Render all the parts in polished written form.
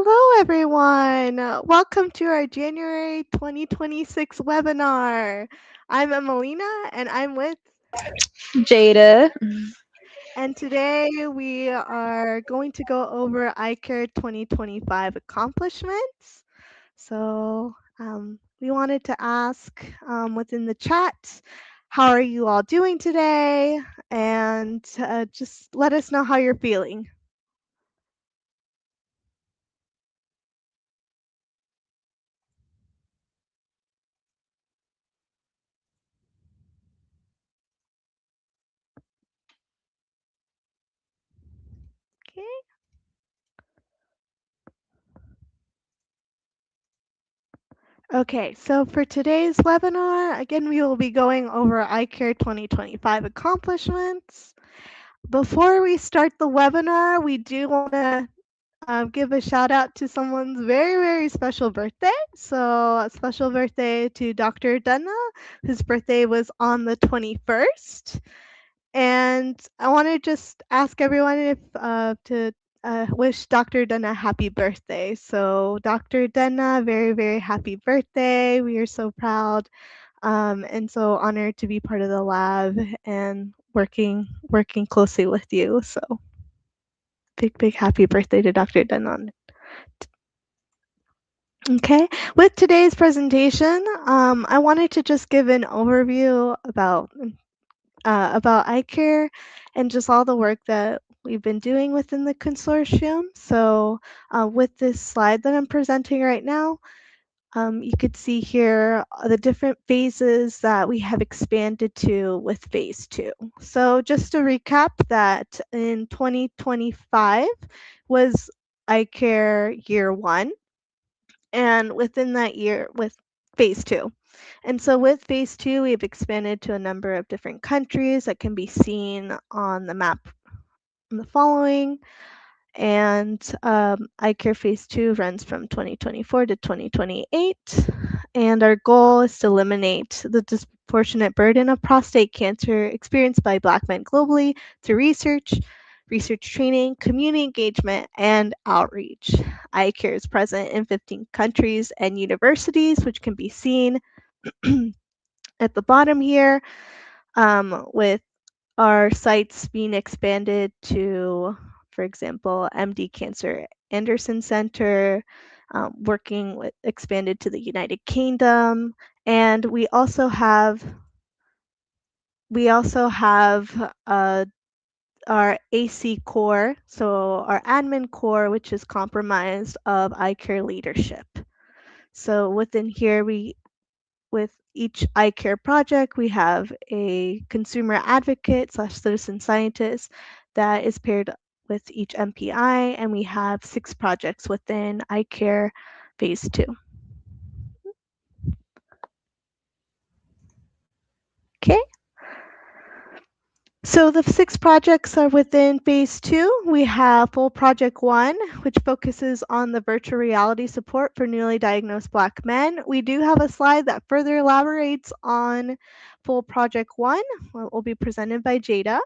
Hello, everyone. Welcome to our January 2026 webinar. I'm Emelina, and I'm with, Jada. and today we are going to go over iCARE 2025 accomplishments. So, we wanted to ask within the chat, how are you all doing today? And just let us know how you're feeling. Okay. Okay, so for today's webinar, again, we will be going over iCARE 2025 accomplishments. Before we start the webinar, we do want to give a shout out to someone's very, very special birthday. So, a special birthday to Dr. Dunna, whose birthday was on the 21st. And I want to just ask everyone if to wish Dr. Dunna a happy birthday. So, Dr. Dunna, very, very happy birthday. We are so proud and so honored to be part of the lab and working closely with you. So, big, big happy birthday to Dr. Dunna. Okay, with today's presentation, I wanted to just give an overview about iCARE and just all the work that we've been doing within the consortium. So with this slide that I'm presenting right now, you could see here the different phases that we have expanded to with phase 2. So just to recap that in 2025 was iCARE year 1, and within that year with phase 2. And so with phase 2, we've expanded to a number of different countries that can be seen on the map in the following. And iCARE phase 2 runs from 2024 to 2028. And our goal is to eliminate the disproportionate burden of prostate cancer experienced by Black men globally through research training, community engagement, and outreach. iCARE is present in 15 countries and universities, which can be seen at the bottom here, with our sites being expanded to, for example, MD Cancer Anderson Center, expanded to the United Kingdom, and we also have our iCCaRE, so our admin core, which is comprised of iCARE leadership. So within here, with each iCARE project, we have a consumer advocate / citizen scientist that is paired with each MPI, and we have 6 projects within iCARE phase 2. Okay. So the 6 projects are within phase 2. We have full project 1, which focuses on the virtual reality support for newly diagnosed Black men. We do have a slide that further elaborates on full project 1, what will be presented by Jada.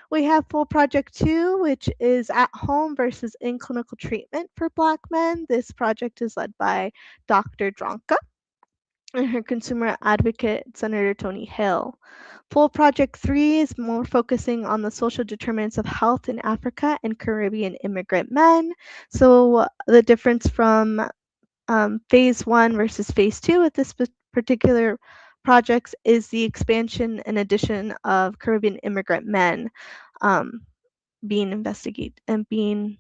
We have full project 2, which is at home versus in clinical treatment for Black men. This project is led by Dr. Dronka and her consumer advocate, Senator Tony Hill. Full Project 3 is more focusing on the social determinants of health in Africa and Caribbean immigrant men. So the difference from phase 1 versus phase 2 with this particular projects is the expansion and addition of Caribbean immigrant men being investigated and being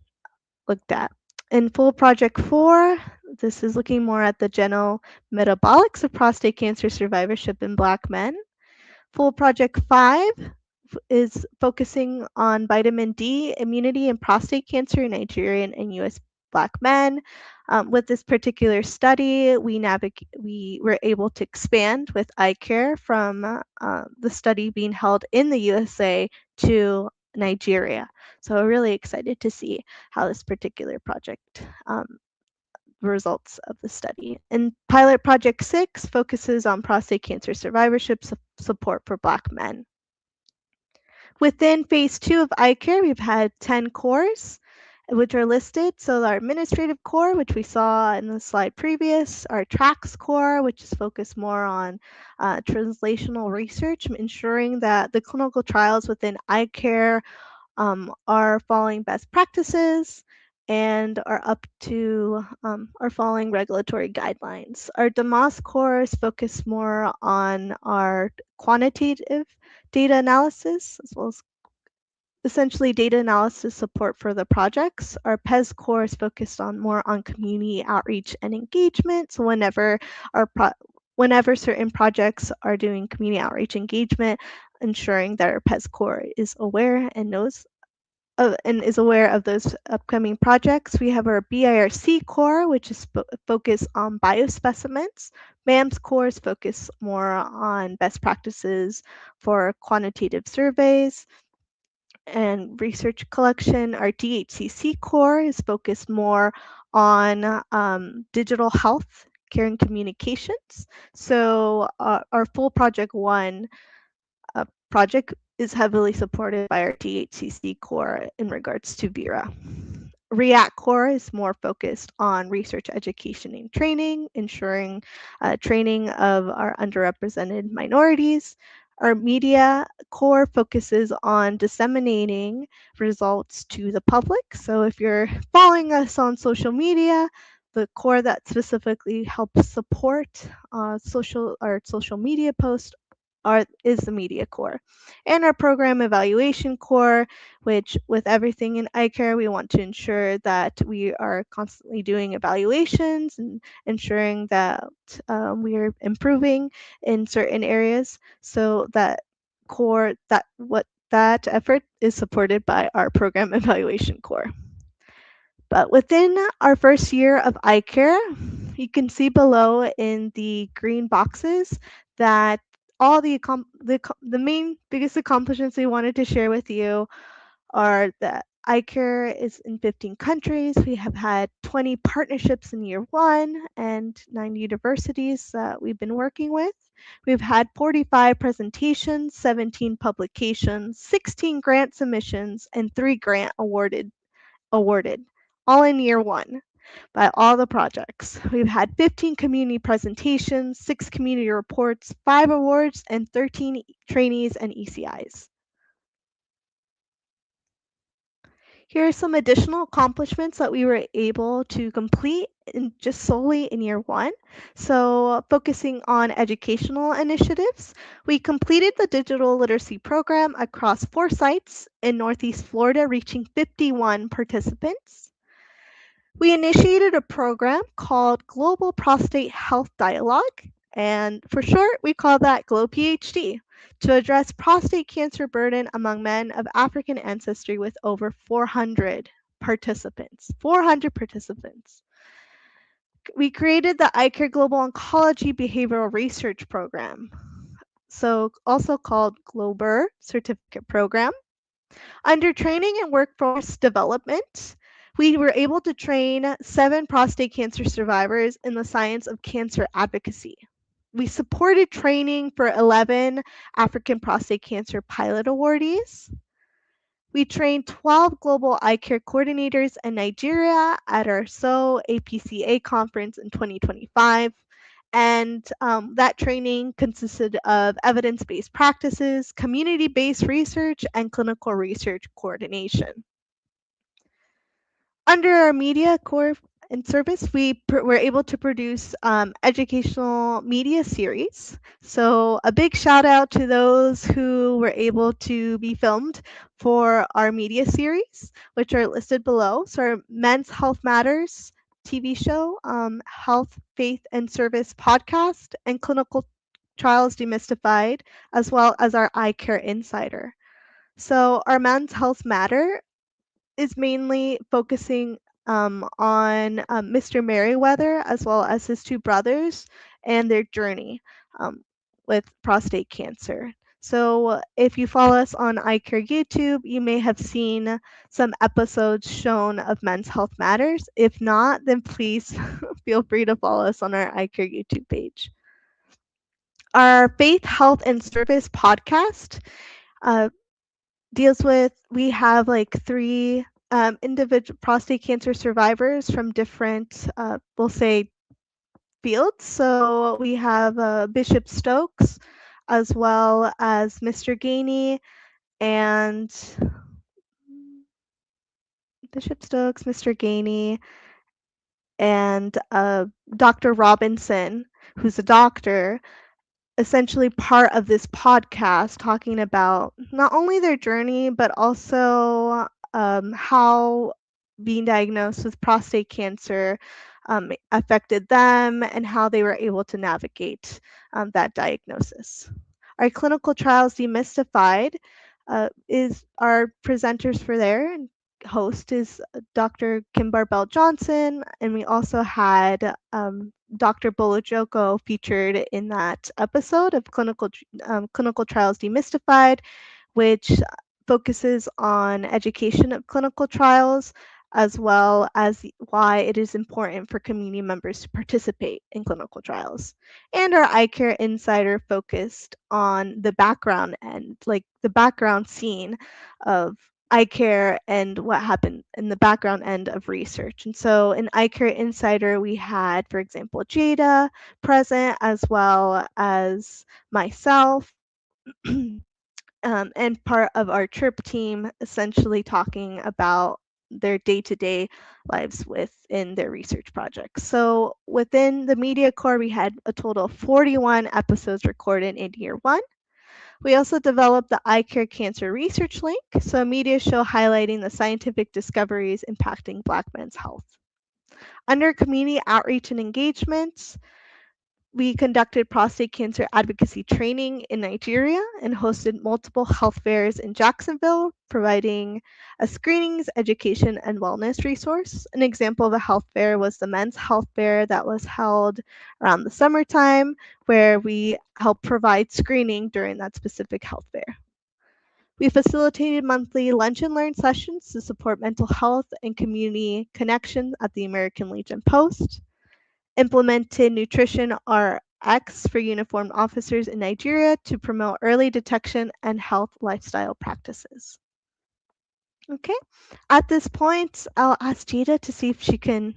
looked at. In Full Project 4, this is looking more at the general metabolics of prostate cancer survivorship in Black men. Full Project 5 is focusing on vitamin D immunity and prostate cancer in Nigerian and US Black men. With this particular study, we were able to expand with iCARE from the study being held in the USA to Nigeria. So we're really excited to see how this particular project results of the study. And Pilot Project 6 focuses on prostate cancer survivorship support for Black men. Within phase 2 of iCARE, we've had 10 cores, which are listed. So our administrative core, which we saw in the slide previous, our tracks core, which is focused more on translational research, ensuring that the clinical trials within iCCaRE are following best practices and are following regulatory guidelines. Our DEMOS cores focus more on our quantitative data analysis as well as essentially data analysis support for the projects. Our PES core is focused on more on community outreach and engagement. So whenever certain projects are doing community outreach engagement, ensuring that our PES core is aware and knows and is aware of those upcoming projects. We have our BIRC core, which is focused on biospecimens. MAMS core is focused more on best practices for quantitative surveys and research collection. Our DHCC core is focused more on digital health, care, and communications. So our full project one project is heavily supported by our DHCC core in regards to Vera. React core is more focused on research education and training, ensuring training of our underrepresented minorities. Our media core focuses on disseminating results to the public. So if you're following us on social media, the core that specifically helps support our social media posts is the media core. And our program evaluation core, which with everything in iCCaRE, we want to ensure that we are constantly doing evaluations and ensuring that we are improving in certain areas so that effort is supported by our program evaluation core. But within our first year of iCCaRE, you can see below in the green boxes that all the main biggest accomplishments we wanted to share with you are that iCCaRE is in 15 countries. We have had 20 partnerships in year one and 9 universities that we've been working with. We've had 45 presentations, 17 publications, 16 grant submissions, and 3 grant awarded, all in year one by all the projects. We've had 15 community presentations, 6 community reports, 5 awards, and 13 trainees and ECIs. Here are some additional accomplishments that we were able to complete just solely in year one. So focusing on educational initiatives, we completed the digital literacy program across 4 sites in Northeast Florida, reaching 51 participants. We initiated a program called Global Prostate Health Dialogue, and for short, we call that GLOW-PHD, to address prostate cancer burden among men of African ancestry with over 400 participants. 400 participants. We created the iCCaRE Global Oncology Behavioral Research Program, so also called GLOBER Certificate Program. Under training and workforce development, we were able to train 7 prostate cancer survivors in the science of cancer advocacy. We supported training for 11 African prostate cancer pilot awardees. We trained 12 global iCCaRE coordinators in Nigeria at our APCA conference in 2025. And that training consisted of evidence-based practices, community-based research, and clinical research coordination. Under our media core and service, we were able to produce educational media series. So a big shout out to those who were able to be filmed for our media series, which are listed below. So our Men's Health Matters TV show, Health, Faith, and Service podcast, and Clinical Trials Demystified, as well as our iCCaRE Insider. So our Men's Health Matter is mainly focusing on Mr. Merriweather as well as his 2 brothers and their journey with prostate cancer. So if you follow us on iCCaRE YouTube, you may have seen some episodes shown of Men's Health Matters. If not, then please feel free to follow us on our iCCaRE YouTube page. Our Faith, Health, and Service podcast deals with, we have like 3 individual prostate cancer survivors from different, we'll say, fields. So we have Bishop Stokes, as well as Mr. Gainey, and Bishop Stokes, Mr. Gainey, and Dr. Robinson, who's a doctor, essentially part of this podcast talking about not only their journey, but also how being diagnosed with prostate cancer affected them and how they were able to navigate that diagnosis. Our clinical trials demystified is our presenters for there. And host is Dr. Kim Barbell Johnson, and we also had Dr. Bolojoko featured in that episode of Clinical Trials Demystified, which focuses on education of clinical trials, as well as why it is important for community members to participate in clinical trials. And our iCCaRE Insider focused on the background end, like the background scene of iCCaRE and what happened in the background end of research. And so in iCCaRE Insider, we had, for example, Jada present, as well as myself. And part of our chirp team essentially talking about their day-to-day lives within their research projects. So within the media core, we had a total of 41 episodes recorded in year one. We also developed the iCare Cancer Research Link, so a media show highlighting the scientific discoveries impacting Black men's health. Under community outreach and engagement, we conducted prostate cancer advocacy training in Nigeria and hosted multiple health fairs in Jacksonville, providing a screenings, education, and wellness resource. An example of a health fair was the men's health fair that was held around the summertime, where we helped provide screening during that specific health fair. We facilitated monthly lunch and learn sessions to support mental health and community connection at the American Legion Post, implemented nutrition RX for uniformed officers in Nigeria to promote early detection and health lifestyle practices. Okay, at this point, I'll ask Jada to see if she can.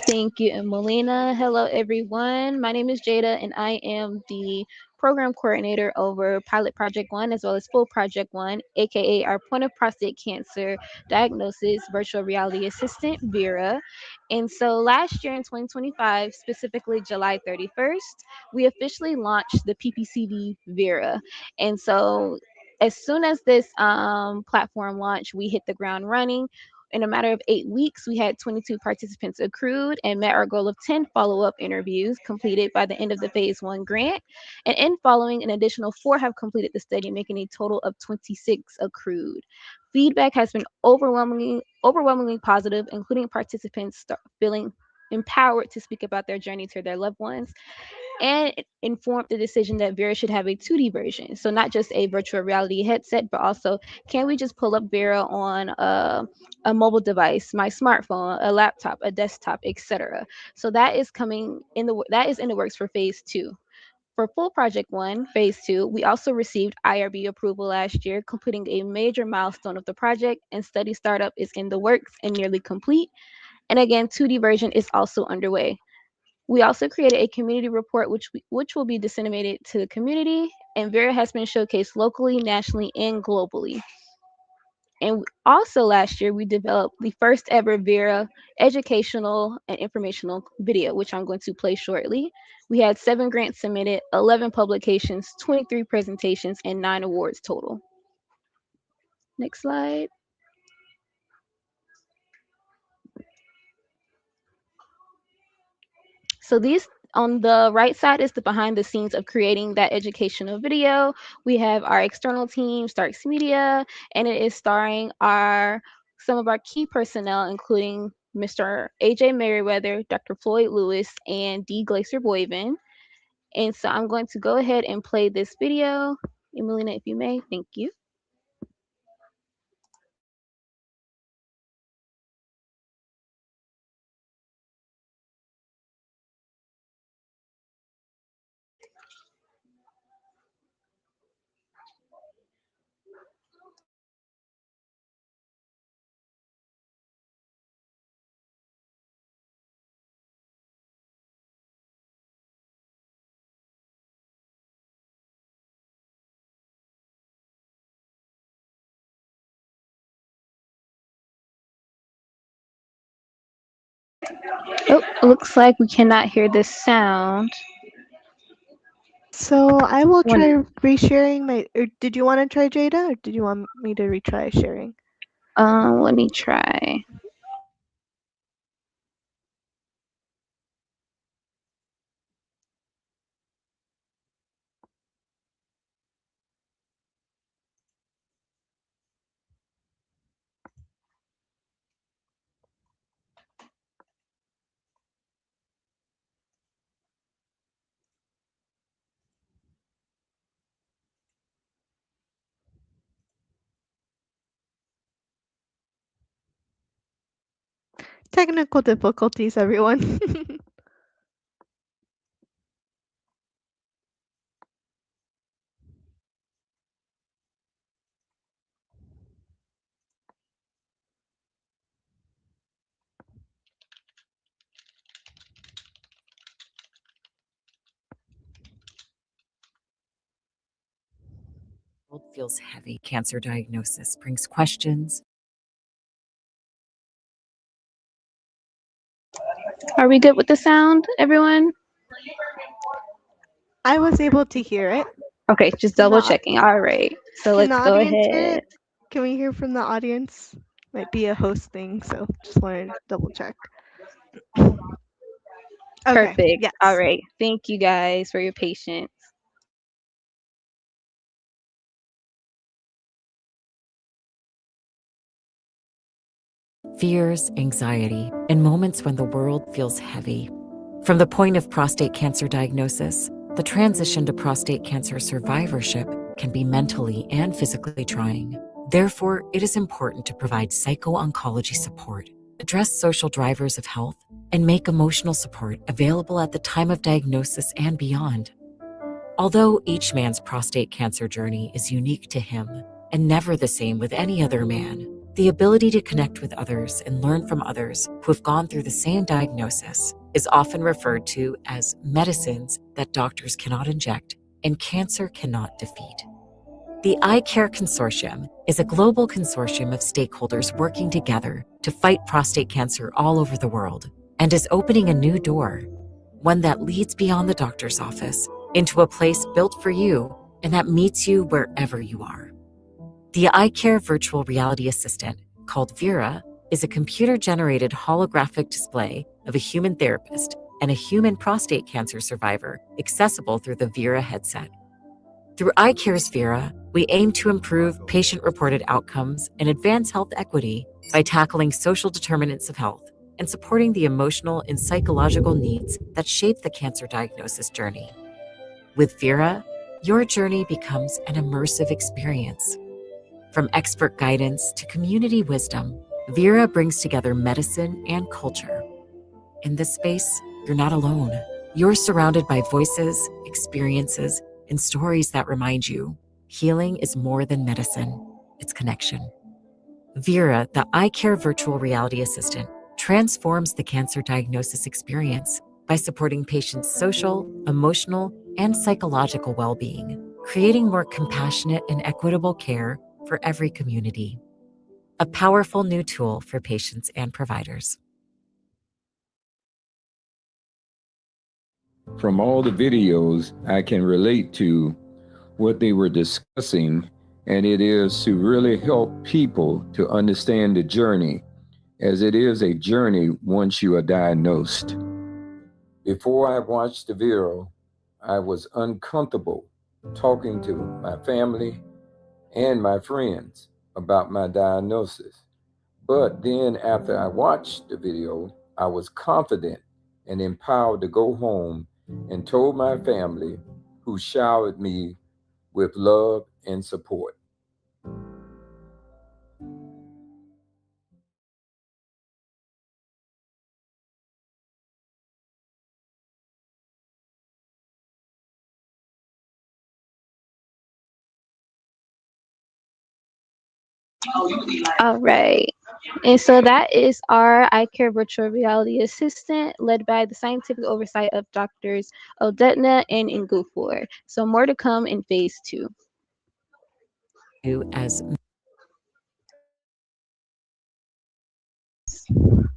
Thank you, Emelina. Hello, everyone. My name is Jada, and I am the program coordinator over Pilot Project One as well as Full Project One, aka our point of prostate cancer diagnosis virtual reality assistant, Vera. And so last year in 2025, specifically July 31st, we officially launched the PPCD Vera. And so as soon as this platform launched, we hit the ground running. In a matter of 8 weeks, we had 22 participants accrued and met our goal of 10 follow up interviews completed by the end of the phase one grant. And in following, an additional 4 have completed the study, making a total of 26 accrued. Feedback has been overwhelmingly positive, including participants feeling empowered to speak about their journey to their loved ones, and it informed the decision that Vera should have a 2D version. So not just a virtual reality headset, but also can we just pull up Vera on a mobile device, my smartphone, a laptop, a desktop, etc. So that is in the works for phase two. For full project one, phase two, we also received IRB approval last year, completing a major milestone of the project, and study startup is in the works and nearly complete. And again, 2D version is also underway. We also created a community report which will be disseminated to the community, and Vera has been showcased locally, nationally, and globally. And also last year, we developed the first ever Vera educational and informational video, which I'm going to play shortly. We had 7 grants submitted, 11 publications, 23 presentations, and 9 awards total. Next slide. So these on the right side is the behind the scenes of creating that educational video. We have our external team, Starks Media, and it is starring our some of our key personnel, including Mr. AJ Merriweather, Dr. Floyd Lewis, and D. Glacier Boyven. And so I'm going to go ahead and play this video. Emelina, if you may, thank you. Oh, looks like we cannot hear this sound. So I will One, try resharing my. Or did you want to try Jada, or did you want me to retry sharing? let me try. Technical difficulties, everyone. World feels heavy. Cancer diagnosis brings questions. Are we good with the sound, everyone? I was able to hear it. Okay, just Can double the checking. All right, so can the let's go audience hear ahead. it? Can we hear from the audience? Might be a host thing, so just wanted to double check. Okay, Perfect. All yes. right. Thank you guys for your patience. Fears, anxiety, and moments when the world feels heavy. From the point of prostate cancer diagnosis, the transition to prostate cancer survivorship can be mentally and physically trying. Therefore, it is important to provide psycho-oncology support, address social drivers of health, and make emotional support available at the time of diagnosis and beyond. Although each man's prostate cancer journey is unique to him and never the same with any other man, the ability to connect with others and learn from others who have gone through the same diagnosis is often referred to as medicines that doctors cannot inject and cancer cannot defeat. The iCCaRE Consortium is a global consortium of stakeholders working together to fight prostate cancer all over the world and is opening a new door, one that leads beyond the doctor's office into a place built for you and that meets you wherever you are. The iCare virtual reality assistant, called Vera, is a computer-generated holographic display of a human therapist and a human prostate cancer survivor accessible through the Vera headset. Through iCare's Vera, we aim to improve patient-reported outcomes and advance health equity by tackling social determinants of health and supporting the emotional and psychological needs that shape the cancer diagnosis journey. With Vera, your journey becomes an immersive experience. From expert guidance to community wisdom, Vera brings together medicine and culture. In this space, you're not alone. You're surrounded by voices, experiences, and stories that remind you healing is more than medicine, it's connection. Vera, the iCare virtual reality assistant, transforms the cancer diagnosis experience by supporting patients' social, emotional, and psychological well being, creating more compassionate and equitable care for every community. A powerful new tool for patients and providers. From all the videos, I can relate to what they were discussing, and it is to really help people to understand the journey, as it is a journey once you are diagnosed. Before I watched the video, I was uncomfortable talking to my family and my friends about my diagnosis. But then after I watched the video, I was confident and empowered to go home and told my family, who showered me with love and support. All right. And so that is our iCare virtual reality assistant led by the scientific oversight of doctors Odetna and Ngufor. So more to come in phase two. You as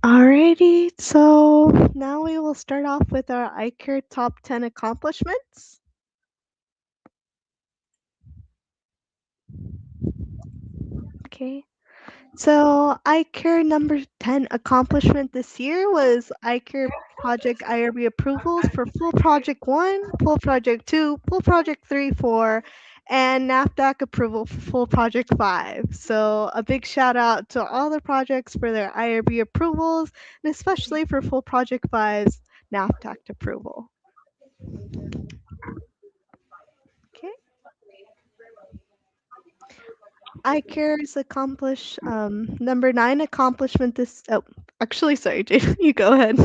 Alrighty, so now we will start off with our iCare top 10 accomplishments. Okay, so iCare number 10 accomplishment this year was iCare Project IRB approvals for full Project 1, full Project 2, full Project 3, 4, and NAFDAC approval for full Project 5. So a big shout out to all the projects for their IRB approvals, and especially for full Project 5's NAFDAC approval. Okay. iCare's accomplish number 9 accomplishment this actually sorry, Jade, you go ahead.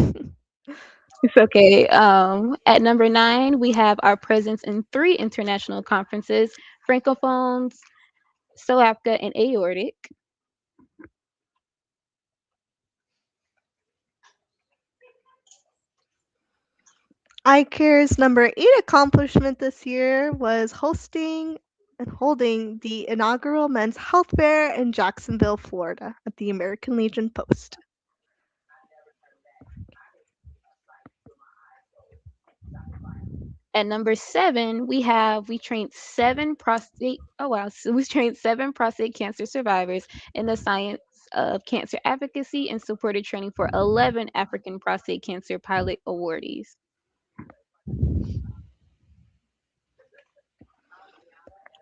It's okay. At number 9, we have our presence in 3 international conferences: Francophones, SOAPCA, and Aortic. iCare's number 8 accomplishment this year was hosting and holding the inaugural Men's Health Fair in Jacksonville, Florida at the American Legion Post. At number 7, we trained 7 prostate cancer survivors in the science of cancer advocacy and supported training for 11 African prostate cancer pilot awardees.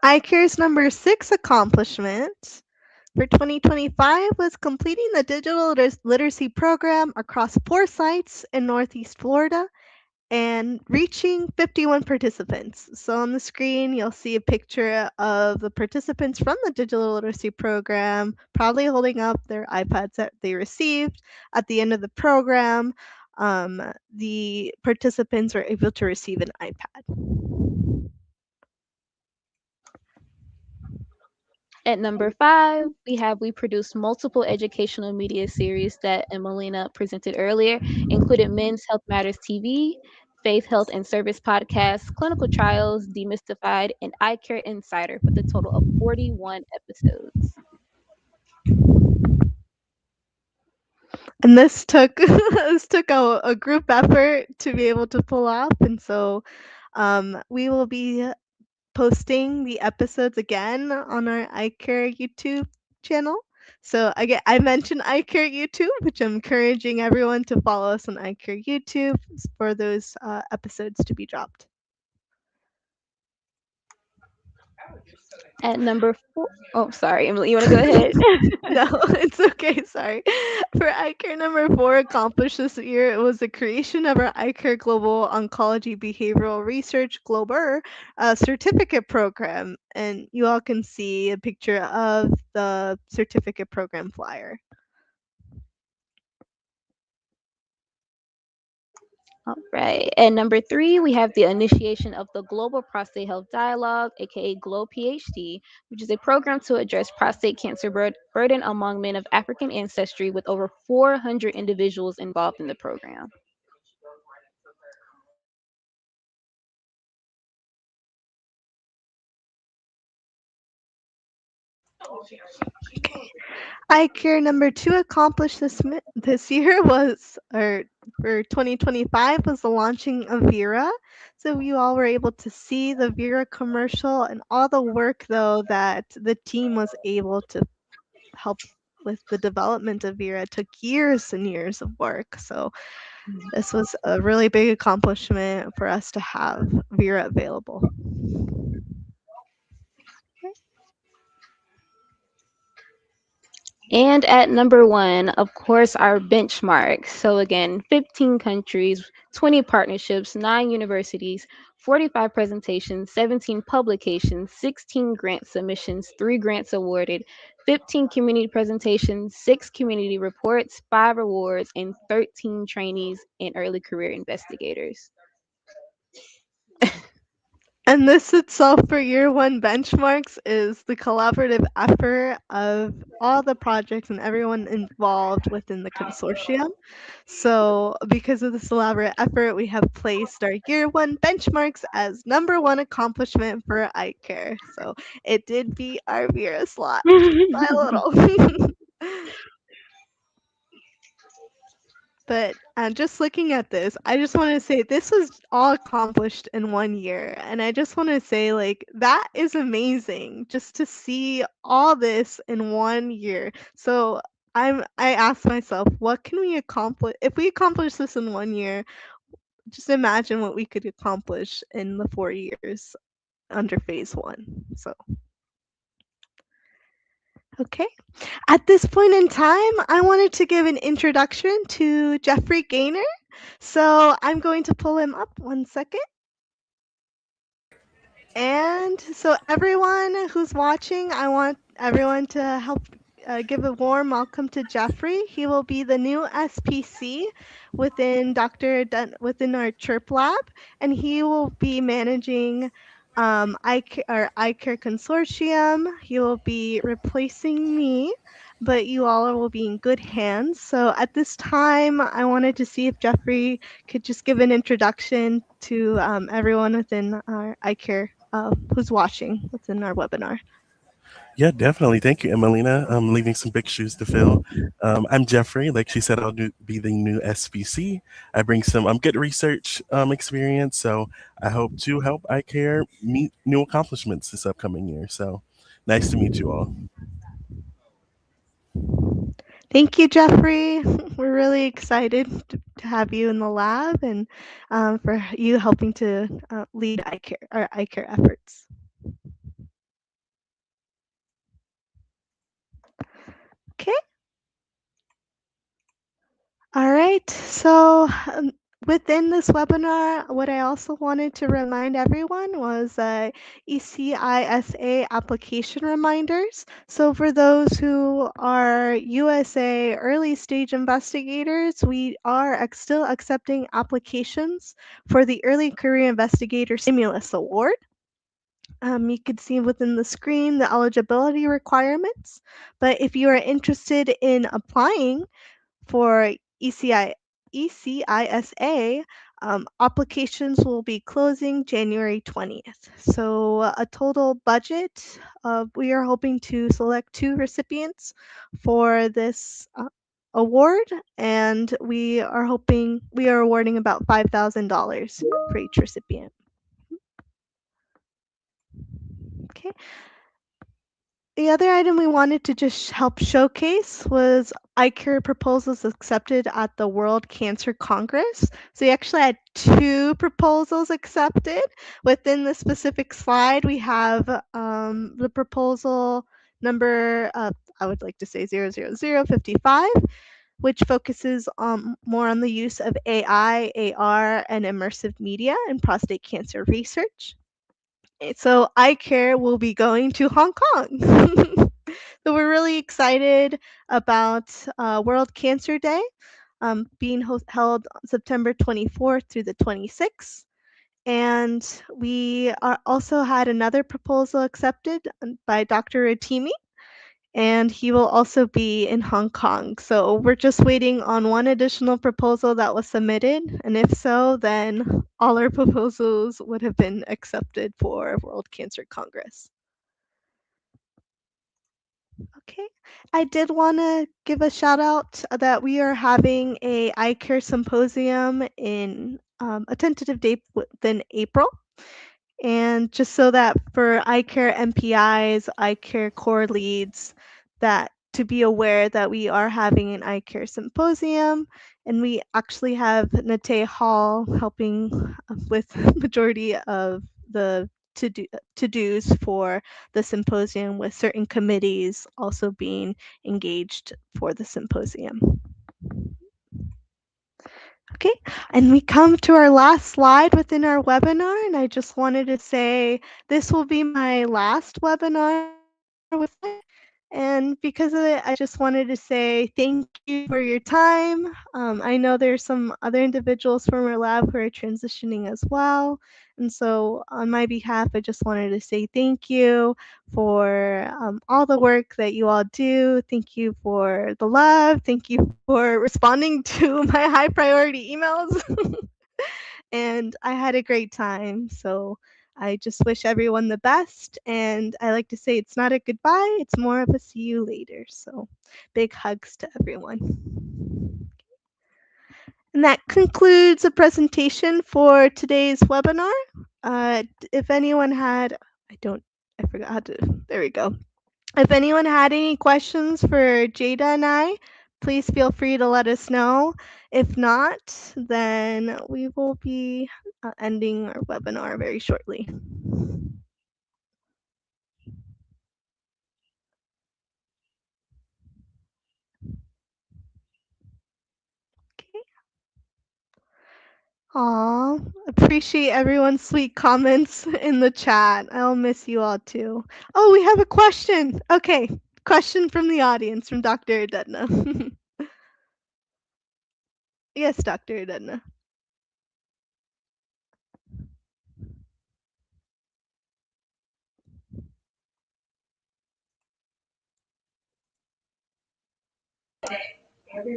iCare's number 6 accomplishment for 2025 was completing the digital literacy program across 4 sites in Northeast Florida and reaching 51 participants. So on the screen, you'll see a picture of the participants from the digital literacy program, proudly holding up their iPads that they received at the end of the program. The participants were able to receive an iPad. At number 5, we produced multiple educational media series that Emelina presented earlier, included Men's Health Matters TV, Faith, Health, and Service Podcast, Clinical Trials, Demystified, and iCare Insider, with a total of 41 episodes. And this took this took a group effort to be able to pull off, and so we will be posting the episodes again on our iCare YouTube channel. So again, I mentioned iCare YouTube, which I'm encouraging everyone to follow us on iCare YouTube for those episodes to be dropped. At number 4, oh, sorry, Emily, you want to go ahead? No, it's okay. Sorry. For iCare number 4 accomplished this year, it was the creation of our iCare Global Oncology Behavioral Research Glober certificate program. And you all can see a picture of the certificate program flyer. All right. At number 3, we have the initiation of the Global Prostate Health Dialogue, aka GLOW PhD, which is a program to address prostate cancer burden among men of African ancestry, with over 400 individuals involved in the program. Okay. iCare number 2 accomplished this year was, or for 2025, was the launching of Vera. So you all were able to see the Vera commercial and all the work though that the team was able to help with the development of Vera. It took years and years of work. So this was a really big accomplishment for us to have Vera available. And at number 1, of course, our benchmark. So again, 15 countries, 20 partnerships, 9 universities, 45 presentations, 17 publications, 16 grant submissions, 3 grants awarded, 15 community presentations, 6 community reports, 5 awards, and 13 trainees and early career investigators. And this itself for year 1 benchmarks is the collaborative effort of all the projects and everyone involved within the consortium. So because of this elaborate effort, we have placed our year 1 benchmarks as number 1 accomplishment for iCare. So it did beat our Vera slot by a little. But just looking at this, I just want to say this was all accomplished in 1 year. And I just want to say, like, that is amazing just to see all this in 1 year. So I asked myself, what can we accomplish? If we accomplish this in 1 year, just imagine what we could accomplish in the 4 years under phase one. So, okay. At this point in time, I wanted to give an introduction to Jeffrey Gaynor. So I'm going to pull him up 1 second. And so everyone who's watching, I want everyone to help give a warm welcome to Jeffrey. He will be the new SPC within within our Chirp Lab, and he will be managing our iCare consortium. He will be replacing me, but you all will be in good hands. So at this time, I wanted to see if Jeffrey could just give an introduction to everyone within our iCare who's watching within our webinar. Yeah, definitely. Thank you, Emelina. I'm leaving some big shoes to fill. I'm Jeffrey. Like she said, be the new SVC. I bring some good research experience, so I hope to help iCare meet new accomplishments this upcoming year. So nice to meet you all. Thank you, Jeffrey. We're really excited to have you in the lab and for you helping to lead our iCare efforts. Okay. All right. So within this webinar, what I also wanted to remind everyone was ECISA application reminders. So for those who are USA early stage investigators, we are still accepting applications for the Early Career Investigator Stimulus Award. You can see within the screen the eligibility requirements, but if you are interested in applying for ECISA, applications will be closing January 20th. So a total budget we are hoping to select 2 recipients for this award, and we are awarding about $5,000 for each recipient. Okay. The other item we wanted to just help showcase was iCare proposals accepted at the World Cancer Congress. So we actually had 2 proposals accepted. Within the specific slide, we have the proposal number, I would like to say 00055, which focuses more on the use of AI, AR, and immersive media in prostate cancer research. So iCare will be going to Hong Kong. So we're really excited about World Cancer Day being held September 24th through the 26th. And we also had another proposal accepted by Dr. Ratimi, and he will also be in Hong Kong. So we're just waiting on one additional proposal that was submitted, and if so, then all our proposals would have been accepted for World Cancer Congress. Okay, I did want to give a shout out that we are having a iCare symposium in a tentative date within April. And just so that for iCare MPIs, iCare core leads, that to be aware that we are having an iCare symposium, and we actually have Nate Hall helping with majority of the to-dos for the symposium, with certain committees also being engaged for the symposium. Okay, and we come to our last slide within our webinar, and I just wanted to say this will be my last webinar with it. And because of it, I just wanted to say thank you for your time. I know there's some other individuals from our lab who are transitioning as well. And so on my behalf, I just wanted to say thank you for all the work that you all do. Thank you for the love. Thank you for responding to my high priority emails. And I had a great time. So I just wish everyone the best. And I like to say it's not a goodbye, it's more of a see you later. So big hugs to everyone. And that concludes the presentation for today's webinar. If anyone had, I forgot how to, there we go. If anyone had any questions for Jada and I, please feel free to let us know. If not, then we will be ending our webinar very shortly. Okay. Aw, appreciate everyone's sweet comments in the chat. I'll miss you all too. Oh, we have a question. Okay, question from the audience from Dr. Edna. Yes, Dr. Edna.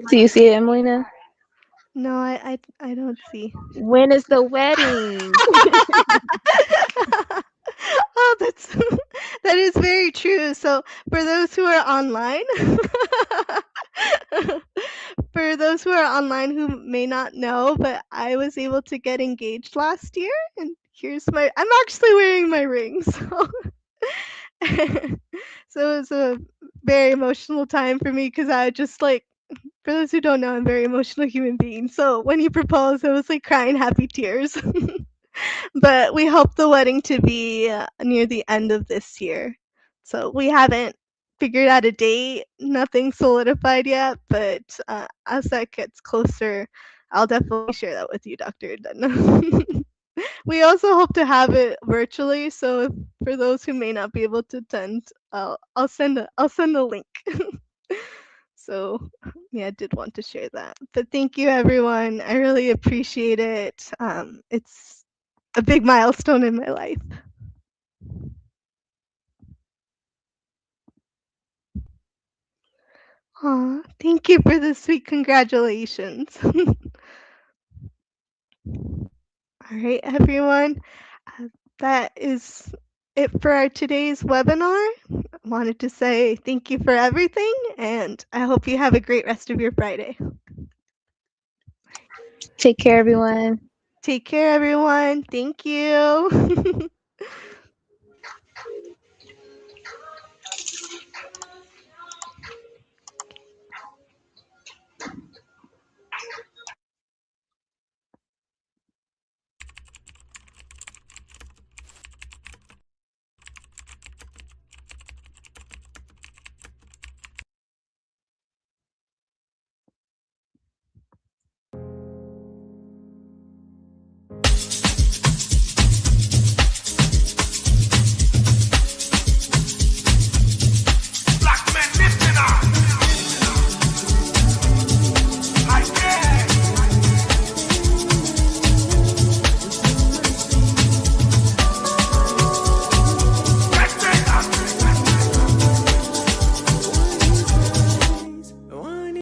Do you see it, Emelina? No, I don't see. When is the wedding? Oh, that's that is very true. So for those who are online, for those who are online who may not know, but I was able to get engaged last year, and I'm actually wearing my ring. So so it was a very emotional time for me because I just like, for those who don't know, I'm a very emotional human being. So when he proposed, I was like crying happy tears. But we hope the wedding to be near the end of this year. So we haven't figured out a date, nothing solidified yet, but as that gets closer, I'll definitely share that with you, Dr. Dunn. We also hope to have it virtually, so for those who may not be able to attend, I'll send a link. So yeah, I did want to share that. But thank you, everyone. I really appreciate it. It's a big milestone in my life. Aw, thank you for the sweet congratulations. All right, everyone. That is it for our today's webinar. I wanted to say thank you for everything, and I hope you have a great rest of your Friday. Take care, everyone. Take care, everyone. Thank you.